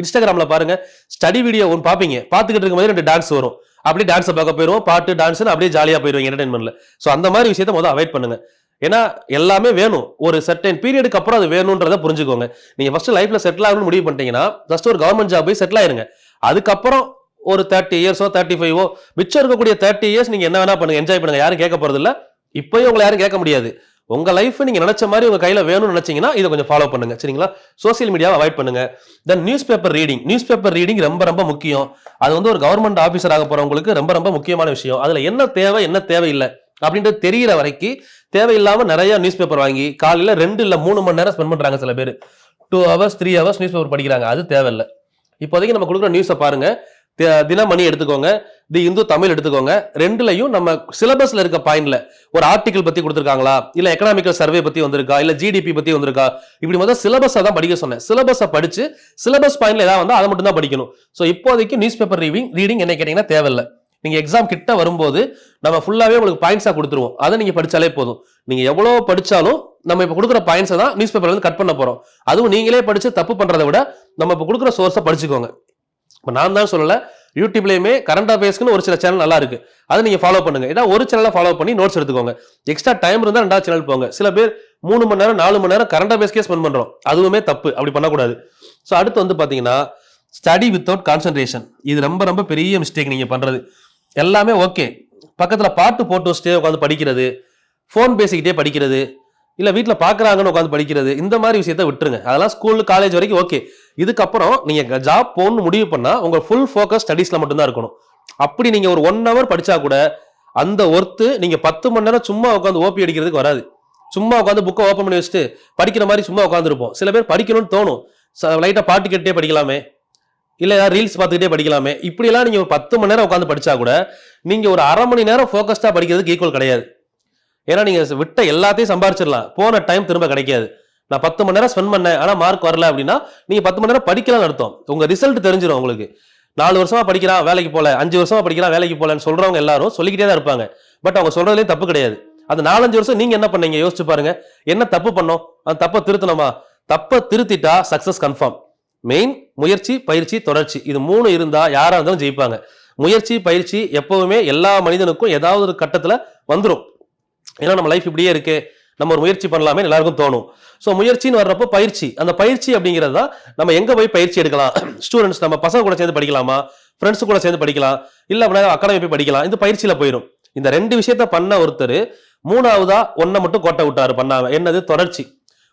இன்ஸ்டாகிராம்ல பாருங்க, ஸ்டடி வீடியோ ஒன்று பாப்பீங்க, பாத்துக்கிட்டு இருக்கும் போது 2 டான்ஸ் வரும், அப்படியே டான்ஸை பார்க்க போயிடுவோம், பாட்டு டான்ஸ் அப்படியே ஜாலியா போயிடுவோம் என்டர்டைன்மெண்ட்ல. ஸோ அந்த மாதிரி விஷயத்த முதல்ல அவாய்ட் பண்ணுங்க. ஏன்னா எல்லாமே வேணும், ஒரு சர்டன் பீரியடுக்கு அப்புறம் அது வேணும்ன்றதை புரிஞ்சுக்கோங்க. நீங்க ஃபர்ஸ்ட் லைஃப்ல செட்டில் ஆகணும்னு முடிவு பண்ணிட்டீங்கன்னா ஃபர்ஸ்ட் ஒரு கவர்மெண்ட் ஜாப் போய் செட்டில் ஆயிருங்க. அதுக்கப்புறம் ஒரு 30 இயர்ஸோ 35ஓ மிச்சம் இருக்கக்கூடிய 30 இயர்ஸ் நீங்க என்ன வேணா பண்ணுங்க, என்ஜாய் பண்ணுங்க, யாரும் கேட்க போறது இல்ல. இப்பயும் உங்களை யாரும் கேட்க முடியாது. உங்க லைஃப் நீங்க நினைச்ச மாதிரி உங்க கையில வேணும்னு நினைச்சீங்கன்னா இதை கொஞ்சம் ஃபாலோ பண்ணுங்க, சரிங்களா? சோசியல் மீடியாவை அவாய்ட் பண்ணுங்க. தென் நியூஸ் பேப்பர் ரீடிங் ரொம்ப ரொம்ப முக்கியம். அது வந்து ஒரு கவர்மெண்ட் ஆபீசர் ஆக போறவங்களுக்கு ரொம்ப ரொம்ப முக்கியமான விஷயம். அதுல என்ன தேவை என்ன தேவையில்லை அப்படின்றது தெரியற வரைக்கும் தேவையில்லாம நிறைய நியூஸ் பேப்பர் வாங்கி காலையில 2 இல்ல 3 மணி நேரம் ஸ்பெண்ட் பண்றாங்க சில பேர். 2 hours 3 hours நியூஸ் பேப்பர் படிக்கிறாங்க. அது தேவையில்லை. இப்போதைக்கு நம்ம கொடுக்குற நியூஸை பாருங்க. தினமணி எடுத்துக்கோங்க, தி இந்து தமிழ் எடுத்துக்கோங்க. ரெண்டுலையும் நம்ம சிலபஸ்ல இருக்க பாயிண்ட்ல ஒரு ஆர்டிகல் பத்தி கொடுத்துருக்காங்களா, இல்ல எக்கனாமிக்கல் சர்வே பத்தி வந்திருக்கா, இல்ல ஜிடிபி பத்தி வந்திருக்கா, இப்படி முதல்ல சிலபஸை தான் படிக்க சொன்னேன். சிலபஸை படிச்சு சிலபஸ் பாயிண்ட்ல ஏதாவது வந்து அதை மட்டும் தான் படிக்கணும். ஸோ இப்போதைக்கு நியூஸ் பேப்பர் ரீடிங் என்ன கேட்டீங்கன்னா தேவையில்லை. நீங்க எக்ஸாம் கிட்ட வரும்போது நம்ம ஃபுல்லாவே உங்களுக்கு பாயிண்ட்ஸா கொடுத்துருவோம், அதை நீங்க படிச்சாலே போதும். நீங்க எவ்வளவு படிச்சாலும் நம்ம இப்ப கொடுக்குற பாயிண்ட்ஸை தான் நியூஸ் பேப்பர்ல இருந்து கட் பண்ண போறோம். அதுவும் நீங்களே படிச்சு தப்பு பண்றதை விட நம்ம இப்ப கொடுக்குற சோர்ஸை படிச்சுக்கோங்க. இப்போ நான் தான் சொல்லல, யூடியூப்லயுமே கரண்ட் அஃபேர்ஸ்க்குன்னு ஒரு சில சேனல் நல்லா இருக்கு, அதை நீங்க ஃபாலோ பண்ணுங்க. ஏன்னா ஒரு சேனலை ஃபாலோ பண்ணி நோட்ஸ் எடுத்துக்கோங்க. எக்ஸ்ட்ரா டைம் இருந்தா 2வது சேனல் போங்க. சில பேர் 3 மணி நேரம் 4 மணி நேரம் கரண்ட் அஃபேர்ஸ்க்கே ஸ்பெண்ட் பண்றோம், அதுவுமே தப்பு, அப்படி பண்ணக்கூடாது. ஸோ அடுத்து வந்து பாத்தீங்கன்னா ஸ்டடி வித்தவுட் கான்சென்ட்ரேஷன். இது ரொம்ப ரொம்ப பெரிய மிஸ்டேக் நீங்க பண்றது. எல்லாமே ஓகே, பக்கத்துல பாட்டு போட்டு வச்சுட்டே உட்காந்து படிக்கிறது, ஃபோன் பேசிக்கிட்டே படிக்கிறது, இல்ல வீட்டில் பாக்குறாங்கன்னு உட்காந்து படிக்கிறது, இந்த மாதிரி விஷயத்த விட்டுருங்க. அதெல்லாம் ஸ்கூல் காலேஜ் வரைக்கும் ஓகே. இதுக்கப்புறம் நீங்க ஜாப் போகணும்னு முடிவு பண்ணா உங்க ஃபுல் ஃபோக்கஸ் ஸ்டடீஸ்ல மட்டும்தான் இருக்கணும். அப்படி நீங்க ஒரு 1 hour படிச்சா கூட அந்த ஒர்த்து நீங்க 10 மணி நேரம் சும்மா உட்காந்து ஓபி அடிக்கிறதுக்கு வராது. சும்மா உட்காந்து புக்கை ஓப்பன் பண்ணி வச்சுட்டு படிக்கிற மாதிரி சும்மா உட்காந்துருப்போம். சில பேர் படிக்கணும்னு தோணும், லைட்டா பாட்டு கேட்டே படிக்கலாமே, இல்ல ஏதாவது ரீல்ஸ் பார்த்துக்கிட்டே படிக்கலாமே. இப்படியெல்லாம் நீங்க 10 மணி நேரம் உட்காந்து படிச்சா கூட நீங்க ஒரு அரை மணி நேரம் ஃபோக்கஸ்டா படிக்கிறதுக்கு ஈக்குவல் கிடையாது. ஏன்னா நீங்க விட்ட எல்லாத்தையும் சம்பாரிச்சிடலாம், போன டைம் திரும்ப கிடைக்காது. நான் 10 மணி நேரம் ஸ்பெண்ட் பண்ணேன் ஆனா மார்க் வரல அப்படின்னா நீங்க 10 மணி நேரம் படிக்கலாம்னு அர்த்தம். உங்க ரிசல்ட் தெரிஞ்சிடும் உங்களுக்கு. 4 வருஷமா படிக்கிறான் வேலைக்கு போல, 5 வருஷமா படிக்கிறான் வேலைக்கு போலன்னு சொல்றவங்க எல்லாரும் சொல்லிக்கிட்டே தான் இருப்பாங்க. பட் அவங்க சொல்றதுலேயும் தப்பு கிடையாது. அந்த 4-5 வருஷம் நீங்க என்ன பண்ணீங்க யோசிச்சு பாருங்க. என்ன தப்பு பண்ணோம், அந்த தப்பை திருத்தணுமா? தப்பை திருத்திட்டா சக்சஸ் கன்ஃபார்ம். மெயின் முயற்சி, பயிற்சி, தொடர்ச்சி, இது 3 இருந்தா யாரா இருந்தாலும் ஜெயிப்பாங்க. முயற்சி பயிற்சி எப்பவுமே எல்லா மனிதனுக்கும் ஏதாவது ஒரு கட்டத்துல வந்துடும். ஏன்னா நம்ம லைஃப் இப்படியே இருக்கு, நம்ம ஒரு முயற்சி பண்ணலாமே எல்லாருக்கும் தோணும். ஸோ முயற்சின்னு வர்றப்போ பயிற்சி, அந்த பயிற்சி அப்படிங்கிறது தான் நம்ம எங்க போய் பயிற்சி எடுக்கலாம். ஸ்டூடெண்ட்ஸ் நம்ம பசங்க கூட சேர்ந்து படிக்கலாமா, ஃப்ரெண்ட்ஸ் கூட சேர்ந்து படிக்கலாம், இல்ல அப்படின்னா அகாடமி போய் படிக்கலாம், இந்த பயிற்சியில போயிடும். இந்த 2 விஷயத்த பண்ண ஒருத்தர் 3வதா ஒன்றை மட்டும் கோட்டை விட்டாரு பண்ணாங்க. என்னது? தொடர்ச்சி.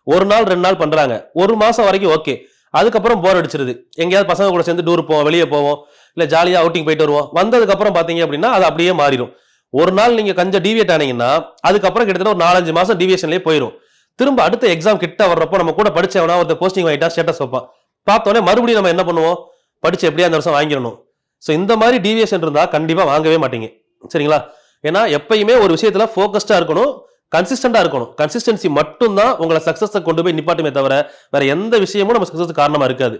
1 நாள் 2 நாள் பண்றாங்க, 1 மாசம் வரைக்கும் ஓகே. அதுக்கப்புறம் போர் அடிச்சிருது. எங்கேயாவது பசங்க கூட சேர்ந்து டூர் போவோம், வெளியே போவோம், இல்ல ஜாலியா அவுட்டிங் போயிட்டு வருவோம். வந்ததுக்கு அப்புறம் பாத்தீங்க அப்படின்னா அது அப்படியே மாறிடும். 1 நாள் நீங்க கொஞ்சம் டிவியேட் ஆனீங்கன்னா அதுக்கப்புறம் கிட்டத்தட்ட ஒரு 4-5 மாசம் டிவியேஷன்லேயே போயிடும். திரும்ப அடுத்த எக்ஸாம் கிட்ட வர்றப்போ நம்ம கூட படிச்சவனா ஒருத்தர் போஸ்டிங் வாங்கிட்டா ஸ்டேட்டஸ் வைப்பான், பார்த்தோன்னே மறுபடியும் நம்ம என்ன பண்ணுவோம், படிச்சு எப்படியா அந்த வருஷம் வாங்கிடணும். ஸோ இந்த மாதிரி டிவியேஷன் இருந்தா கண்டிப்பா வாங்கவே மாட்டீங்க, சரிங்களா? ஏன்னா எப்பயுமே ஒரு விஷயத்துல ஃபோக்கஸ்டா இருக்கணும், கன்சிஸ்டண்டா இருக்கணும். கன்சிஸ்டன்சி மட்டும் தான் உங்களை சக்சஸை கொண்டு போய் நிப்பாட்டுமே தவிர வேற எந்த விஷயமும் நம்ம சக்சஸ் காரணமா இருக்காது.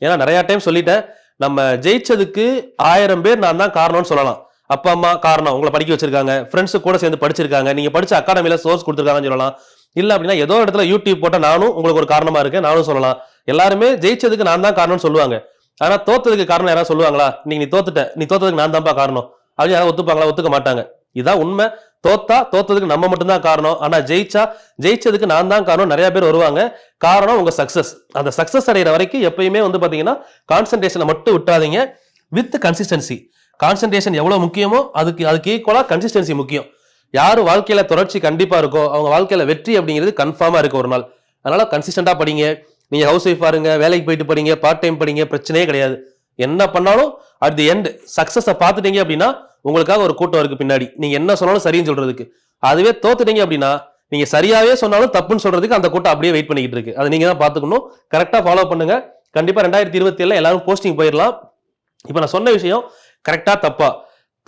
ஏன்னா நிறைய டைம் சொல்லிட்டேன், நம்ம ஜெயிச்சதுக்கு 1000 பேர் நான் தான் காரணம்னு சொல்லலாம். அப்பா அம்மா காரணம், உங்களை படிக்க வச்சிருக்காங்க, ஃப்ரெண்ட்ஸ் கூட சேர்ந்து படிச்சிருக்காங்க, நீங்க படிச்ச அகாடமியில சோர்ஸ் கொடுத்துருக்காங்கன்னு சொல்லலாம். இல்ல அப்படின்னா ஏதோ இடத்துல யூடியூப் போட்ட நானும் உங்களுக்கு ஒரு காரணமா இருக்கேன் நானும் சொல்லலாம். எல்லாருமே ஜெயிச்சதுக்கு நான் தான் காரணம்னு சொல்லுவாங்க. ஆனா தோத்ததுக்கு காரணம் யாராவது சொல்லுவாங்களா? நீ தோத்துட்ட, நீ தோத்ததுக்கு நான் தான்ப்பா காரணம் அப்படின்னு யாராவது ஒத்துப்பாங்களா? ஒத்துக்க மாட்டாங்க. இதான் உண்மை. தோத்ததுக்கு நம்ம மட்டும்தான் காரணம், ஆனா ஜெயிச்சதுக்கு நான் தான் காரணம் நிறைய பேர் வருவாங்க. காரணம் உங்க சக்சஸ். அந்த சக்சஸ் அடைகிற வரைக்கும் எப்பயுமே வந்து பாத்தீங்கன்னா கான்சன்ட்ரேஷனை மட்டும் விட்டாதீங்க, வித் கன்சிஸ்டன்சி. கான்சன்ட்ரேஷன் எவ்வளவு முக்கியமோ அதுக்கு ஈக்குவலா கன்சிஸ்டன்சி முக்கியம். யாரு வாழ்க்கையில தொடர்ச்சி கண்டிப்பா இருக்கோ அவங்க வாழ்க்கையில வெற்றி அப்படிங்கிறது கன்ஃபார்மா இருக்கு ஒரு நாள். அதனால கன்சிஸ்டண்டா படிங்க. நீங்க ஹவுஸ் ஒய்ஃப் பாருங்க, வேலைக்கு போயிட்டு படிங்க, பார்ட் டைம் படிங்க, பிரச்சனையே கிடையாது. என்ன பண்ணாலும் அட் தி எண்ட் சக்சஸை பார்த்துட்டீங்க அப்படின்னா உங்களுக்காக ஒரு கூட்டம் இருக்கு பின்னாடி, நீங்க என்ன சொன்னாலும் சரின்னு சொல்றதுக்கு. அதுவே தோத்துட்டீங்க அப்படின்னா நீங்க சரியாவே சொன்னாலும் தப்புன்னு சொல்றதுக்கு அந்த கூட்டம் அப்படியே வெயிட் பண்ணிக்கிட்டு இருக்கு. அதை நீங்க தான் பாத்துக்கணும். கரெக்டா ஃபாலோ பண்ணுங்க. கண்டிப்பா 2027 எல்லாரும் போஸ்டிங் போயிடலாம். இப்ப நான் சொன்ன விஷயம் கரெக்டா தப்பா?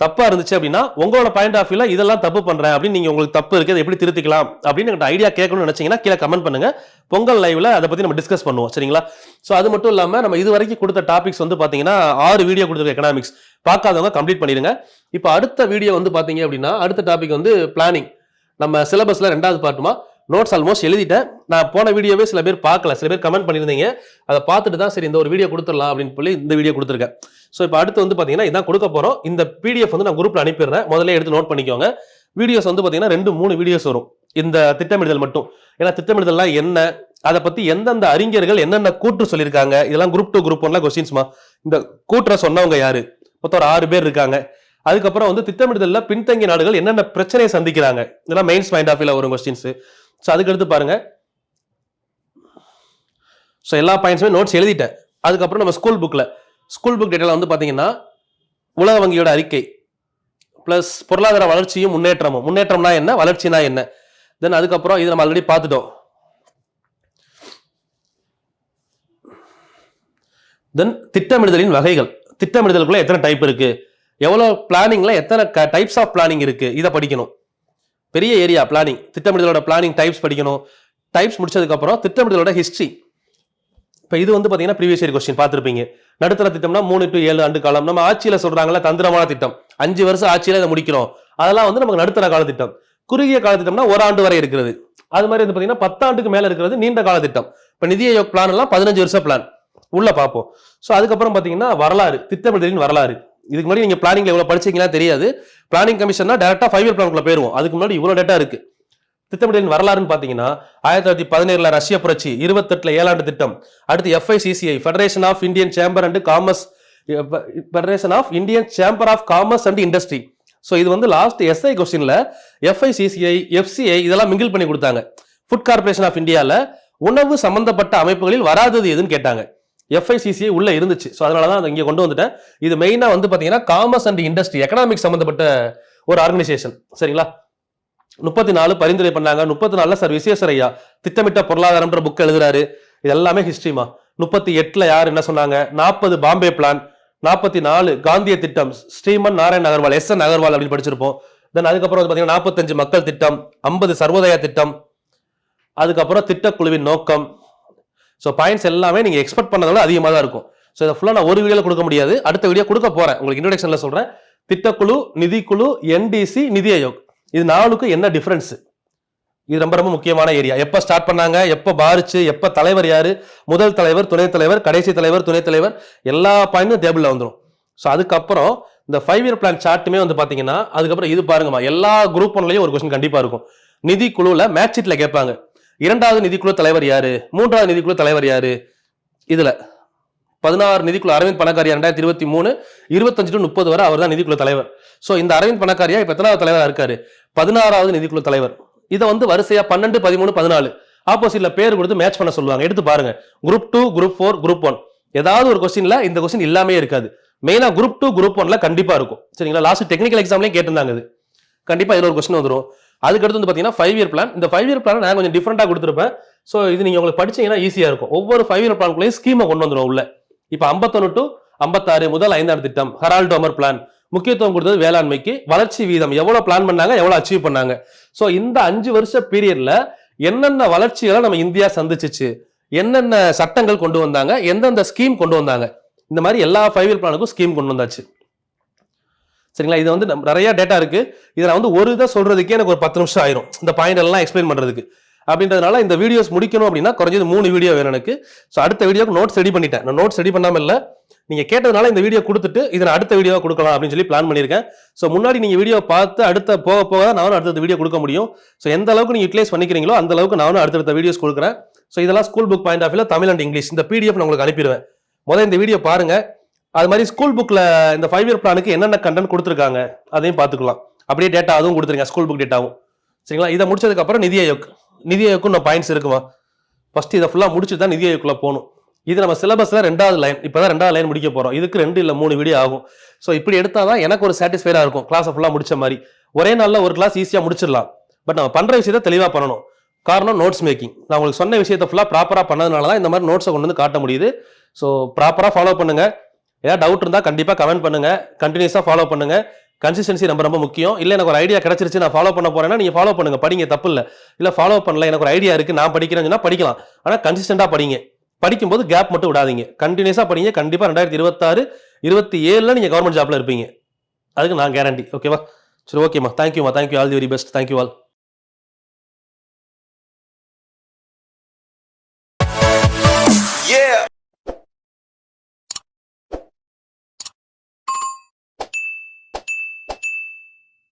தப்பா இருந்துச்சு அப்படின்னா உங்களோட பாயிண்ட் ஆஃப் வியூல இதெல்லாம் தப்பு பண்றேன் அப்படின்னு நீங்க உங்களுக்கு தப்பு இருக்கு அதை எப்படி திருத்திக்கலாம் அப்படின்னு ஐடியா கேட்கணும்னு நினைச்சீங்கன்னா கீழே கமெண்ட் பண்ணுங்க. பொங்கல் லைவ்ல அதை பத்தி நம்ம டிஸ்கஸ் பண்ணுவோம். சரிங்களா? ஸோ அது மட்டும் இல்லாம நம்ம இது வரைக்கும் கொடுத்த டாபிக்ஸ் வந்து பாத்தீங்கன்னா 6 வீடியோ கொடுத்துருக்க எக்கனாமிக்ஸ் பார்க்காதவங்க கம்ப்ளீட் பண்ணிருங்க. இப்போ அடுத்த வீடியோ வந்து பாத்தீங்க அப்படின்னா அடுத்த டாபிக் வந்து பிளானிங். நம்ம சிலபஸ்ல 2வது பார்ட்டுமா நோட்ஸ் ஆல்மோஸ்ட் எழுதிட்டேன். நான் போன வீடியோவே சில பேர் பார்க்கல, சில பேர் கமெண்ட் பண்ணியிருந்தீங்க. அதை பார்த்துட்டு தான் சரி இந்த ஒரு வீடியோ கொடுத்துடலாம் அப்படின்னு சொல்லி இந்த வீடியோ கொடுத்துருக்கேன். ஸோ இப்போ அடுத்து வந்து பார்த்தீங்கன்னா இதான் கொடுக்க போகிறோம். இந்த பிடிஎஃப் வந்து நான் குரூப்பில் அனுப்பிடுறேன். முதல்ல எடுத்து நோட் பண்ணிக்கோங்க. வீடியோஸ் வந்து பார்த்தீங்கன்னா 2-3 வீடியோஸ் வரும் இந்த திட்டமிடுதல் மட்டும். ஏன்னா திட்டமிடுதல்லாம் என்ன, அதை பற்றி எந்தெந்த அறிஞர்கள் என்னென்ன கூற்று சொல்லியிருக்காங்க, இதெல்லாம் குரூப் 2 குரூப் 1 கொஸ்டின்ஸ்மா. இந்த கூற்றை சொன்னவங்க யாரு, மொத்தம் ஒரு 6 பேர் இருக்காங்க. அதுக்கப்புறம் வந்து திட்டமிடுதல்ல பின்தங்கிய நாடுகள் என்னென்ன பிரச்சனையை சந்திக்கிறாங்க, இதெல்லாம் மெயின்ஸ் பாயிண்ட் ஆஃப் வியூல வரும் கொஸ்டின்ஸ். ஸோ அதுக்கு எடுத்து பாருங்க. ஸோ எல்லா பாயிண்ட்ஸுமே நோட்ஸ் எழுதிட்டேன். அதுக்கப்புறம் நம்ம ஸ்கூல் புக் டேட்டால வந்து பார்த்தீங்கன்னா உலக வங்கியோட அறிக்கை பிளஸ் பொருளாதார வளர்ச்சியும் முன்னேற்றம்னா என்ன, வளர்ச்சினா என்ன, தென் அதுக்கப்புறம் இது நம்ம ஆல்ரெடி பார்த்துட்டோம். தென் திட்டமிடுதலின் வகைகள், திட்டமிடுதலுக்குள்ள எத்தனை டைப் இருக்கு, எவ்வளவு பிளானிங்ல எத்தனை டைப்ஸ் ஆஃப் பிளானிங் இருக்கு, இதை படிக்கணும். பெரிய ஏரியா பிளானிங், திட்டமிடுதலோட பிளானிங் டைப்ஸ் படிக்கணும். டைப்ஸ் முடிச்சதுக்கு அப்புறம் திட்டமிடுதலோட ஹிஸ்டரி. இப்போ இது வந்து பாத்தீங்கன்னா ப்ரீவியஸ் இயர் கொஸ்டின் பார்த்துருப்பீங்க. நடுத்தர திட்டம்னா 3 to 7 ஆண்டு காலம். நம்ம ஆட்சியில சொல்றாங்கல்ல தந்திரமான திட்டம், 5 வருஷம் ஆட்சியில இதை முடிக்கிறோம், அதெல்லாம் வந்து நமக்கு நடுத்தர கால திட்டம். குறுகிய கால திட்டம்னா 1 ஆண்டு வரை இருக்கிறது. அது மாதிரி வந்து பாத்தீங்கன்னா 10 ஆண்டுக்கு மேல இருக்கிறது நீண்ட கால திட்டம். இப்போ நிதி ஆயோக் பிளான் எல்லாம் 15 வருஷ பிளான் உள்ள பார்ப்போம். ஸோ அதுக்கப்புறம் பாத்தீங்கன்னா வரலாறு, திட்டமிடுதலின் வரலாறு. இதுக்கு முன்னாடி நீங்க பிளானிங்ல எவ்வளவு படிச்சீங்களா தெரியாது. பிளானிங் கமிஷன்னா டைரக்டா 5 இயர் பிளானுக்குள்ள போயிருவோம். அதுக்கு முன்னாடி இவ்வளவு டேட்டா இருக்கு. திட்டமிடலின் வரலாறுன்னு பாத்தீங்கன்னா 1917 ரஷ்ய புரட்சி, 28 7 ஆண்டு திட்டம். அடுத்து FICCI federation of Indian chamber and commerce, federation of Indian chamber of commerce and industry. So இது வந்து லாஸ்ட் SI கொஸ்டின்ல FICCI FCI இதெல்லாம் மிங்கிள் பண்ணி கொடுத்தாங்க. ஃபுட் கார்பரேஷன் ஆஃப் இந்தியால உணவு சம்பந்தப்பட்ட அமைப்புகளில் வராதது எதுன்னு கேட்டாங்க. FICCI உள்ள இருந்துச்சு. ஸோ அதனாலதான் அதை இங்க கொண்டு வந்துட்டேன். இது மெயினா வந்து பாத்தீங்கன்னா காமர்ஸ் அண்ட் இண்டஸ்ட்ரி எக்கனாமிக்ஸ் சம்பந்தப்பட்ட ஒரு ஆர்கனைசேஷன். சரிங்களா? 34 பரிந்துரை பண்ணாங்க. 34 சார் விஸ்வேஸ்வரையா திட்டமிட்ட பொருளாதாரம்ன்ற புக் எழுதுறாரு. இது எல்லாமே ஹிஸ்டரிமா. 38 யார் என்ன சொன்னாங்க, 40 பாம்பே பிளான், 44 காந்திய திட்டம், ஸ்ரீமன் நாராயண் அகர்வால், SN அகர்வால் அப்படின்னு படிச்சிருப்போம். தென் அதுக்கப்புறம் பாத்தீங்கன்னா 45 மக்கள் திட்டம், 50 சர்வோதயா திட்டம், அதுக்கப்புறம் திட்டக்குழுவின் நோக்கம். ஸோ பாயிண்ட்ஸ் எல்லாமே நீங்க எக்ஸ்பெக்ட் பண்ணதை விட அதிகமாக தான் இருக்கும். ஸோ இதை ஃபுல்லாக நான் ஒரு வீடியோல கொடுக்க முடியாது, அடுத்த வீடியோ கொடுக்க போறேன். உங்களுக்கு இன்ட்ரோடக்ஷன்ல சொல்றேன். திட்டக்குழு, நிதிக்குழு, NDC, நிதி ஆயோக், இது 4க்கும் என்ன டிஃபரன்ஸ், இது ரொம்ப ரொம்ப முக்கியமான ஏரியா. எப்ப ஸ்டார்ட் பண்ணாங்க, எப்ப பாரிச்சு, எப்ப தலைவர் யாரு, முதல் தலைவர், துணைத் தலைவர், கடைசி தலைவர், துணைத் தலைவர், எல்லா பாயிண்டும் டேபிள்ல வந்துடும். ஸோ அதுக்கப்புறம் இந்த 5 இயர் பிளான் சார்ட்டுமே வந்து பாத்தீங்கன்னா அதுக்கப்புறம் இது பாருங்கம்மா, எல்லா குரூப் 1லயும் ஒரு கொஸ்டின் கண்டிப்பா இருக்கும். நிதி குழுல மேட்ச் ஷீட்ல கேட்பாங்க, 2வது நிதிக்குழு தலைவர் யாரு, 3வது நிதிக்குழு தலைவர் யாரு. இதுல 16 நிதிக்குழு அரவிந்த் பணக்காரியா 2023 25 to 30 வரை அவர் தான் நிதிக்குழு தலைவர். ஸோ இந்த அரவிந்த் பணக்காரியா இப்ப எத்தனாவது தலைவரா இருக்காரு, 16வது நிதிக்குழு தலைவர். இதை வந்து வரிசையா 12, 13, 14 ஆப்போசிட்ல பேர் கொடுத்து மேட்ச் பண்ண சொல்லுவாங்க. எடுத்து பாருங்க. குரூப் 2, குரூப் 4, குரூப் 1 ஏதாவது ஒரு கொஸ்டின்ல இந்த கொஸ்டின் இல்லாமே இருக்காது. மெயினா குரூப் 2, குரூப் 1ல கண்டிப்பா இருக்கும். சரிங்களா? லாஸ்ட் டெக்னிக்கல் எக்ஸாம்லயும் கேட்டிருந்தாங்க. இது கண்டிப்பா இதுல ஒரு கொஸ்டின் வந்துடும். அதுக்கடுத்து வந்து பாத்தீங்கன்னா 5 இயர் பிளான். இந்த 5 இயர் பிளான் நான் கொஞ்சம் டிஃபரெண்டா கொடுத்துருப்பேன். ஸோ இது நீங்க உங்களுக்கு படிச்சீங்கன்னா ஈஸியா இருக்கும். ஒவ்வொரு 5 இயர் பிளானுக்குள்ளேயும் ஸ்கீமை கொண்டு வந்துடும் உள்ள. இப்ப 51 to 56 முதல் 5 ஆண்டு திட்டம், ஹெரால்டு அமர் பிளான், முக்கியத்துவம் கொடுத்தது வேளாண்மைக்கு, வளர்ச்சி வீதம் எவ்வளவு பிளான் பண்ணாங்க, எவ்வளவு அச்சீவ் பண்ணாங்க. ஸோ இந்த 5 வருஷ பீரியட்ல என்னென்ன வளர்ச்சிகளை நம்ம இந்தியா சந்திச்சிச்சு, என்னென்ன சட்டங்கள் கொண்டு வந்தாங்க, எந்தெந்த ஸ்கீம் கொண்டு வந்தாங்க, இந்த மாதிரி எல்லா 5 இயர் பிளானுக்கும் ஸ்கீம் கொண்டு வந்தாச்சு. சரிங்களா? இது வந்து நிறைய டேட்டா இருக்கு. இதை நான் வந்து ஒரு இதை சொல்றதுக்கே எனக்கு ஒரு 10 நிமிஷம் ஆயிரும் இந்த பாயிண்ட் எல்லாம் எக்ஸ்பிளைன் பண்றதுக்கு. அப்படின்றதுனால இந்த வீடியோஸ் முடிக்கணும் அப்படின்னா குறைஞ்சது 3 வீடியோ வேணும் எனக்கு. ஸோ அடுத்த வீடியோக்கு நோட்ஸ் ரெடி பண்ணிட்டேன். நான் நோட்ஸ் ரெடி பண்ணாம இல்லை, நீங்க கேட்டதுனால இந்த வீடியோ கொடுத்துட்டு இதை நான் அடுத்த வீடியோ கொடுக்கலாம் அப்படின்னு சொல்லி பிளான் பண்ணியிருக்கேன். ஸோ முன்னாடி நீங்க வீடியோ பார்த்து அடுத்த போக போக நானும் அடுத்த வீடியோ கொடுக்க முடியும். ஸோ எந்த அளவுக்கு நீங்க யூட்டிலைஸ் பண்ணிக்கிறீங்களோ அந்த அளவுக்கு நானும் அடுத்த வீடியோஸ் கொடுக்குறேன். ஸோ இதெல்லாம் ஸ்கூல் புக் பாயிண்ட் ஆஃப் வியூல தமிழ் அண்ட் இங்கிலீஷ் இந்த PDF நான் உங்களுக்கு அனுப்பிடுவேன். முதல்ல இந்த வீடியோ பாருங்க. அது மாதிரி ஸ்கூல் புக்ல இந்த 5 இயர் பிளானுக்கு என்னென்ன கண்டென்ட் கொடுத்துருக்காங்க அதையும் பார்த்துக்கலாம். அப்படியே டேட்டா அதுவும் கொடுத்துருங்க, ஸ்கூல் புக் டேட்டாவும். சரிங்களா? இதை முடிச்சதுக்கு அப்புறம் நிதி ஆயோக்கும் நான் பாயிண்ட்ஸ் இருக்குமா. ஃபர்ஸ்ட் இதை ஃபுல்லா முடிச்சுட்டு தான் நிதி ஆயோக்குள்ள போகணும். இது நம்ம சிலபஸ்ல 2வது லைன், இப்பதான் 2வது லைன் முடிக்க போறோம். இதுக்கு 2 இல்ல 3 வீடியோ ஆகும். ஸோ இப்படி எடுத்தாதான் எனக்கு ஒரு சாட்டிஸ்ஃபைடா இருக்கும். கிளாஸ் ஃபுல்லா முடிச்ச மாதிரி ஒரே நாள்ல ஒரு கிளாஸ் ஈஸியா முடிச்சிடலாம். பட் நம்ம பண்ற விஷயத்த தெளிவா பண்ணணும். காரணம் நோட்ஸ் மேக்கிங். நான் உங்களுக்கு சொன்ன விஷயத்தை ஃபுல்லா ப்ராப்பரா பண்ணதுனால தான் இந்த மாதிரி நோட்ஸை கொண்டு வந்து காட்ட முடியுது. ஸோ ப்ராப்பரா ஃபாலோ பண்ணுங்க. ஏதாவது டவுட் இருந்தா கண்டிப்பா கமெண்ட் பண்ணுங்க. கண்டினியூஸா ஃபாலோ பண்ணுங்க. கன்சிஸ்டன்சி ரொம்ப ரொம்ப முக்கியம். இல்லை எனக்கு ஒரு ஐடியா கிடைச்சிருச்சு நான் ஃபாலோ பண்ண போறேன்னா நீங்கள் ஃபாலோ பண்ணுங்க, படிங்க, தப்பு இல்லை. இல்லை ஃபாலோ பண்ணல எனக்கு ஒரு ஐடியா இருக்குது நான் படிக்கிறேன்னு சொன்னால் படிக்கலாம். ஆனால் கன்சிஸ்டண்டாக படிங்க. படிக்கும்போது கேப் மட்டும் விடாதீங்க, கண்டினியூஸாக படிங்க. கண்டிப்பாக 2026, 27 நீங்கள் கவர்மெண்ட் ஜாப்ல இருப்பீங்க, அதுக்கு நான் கேரண்டி. ஓகேவா? சரி, ஓகேம்மா, thank you all the very best. Thank you all.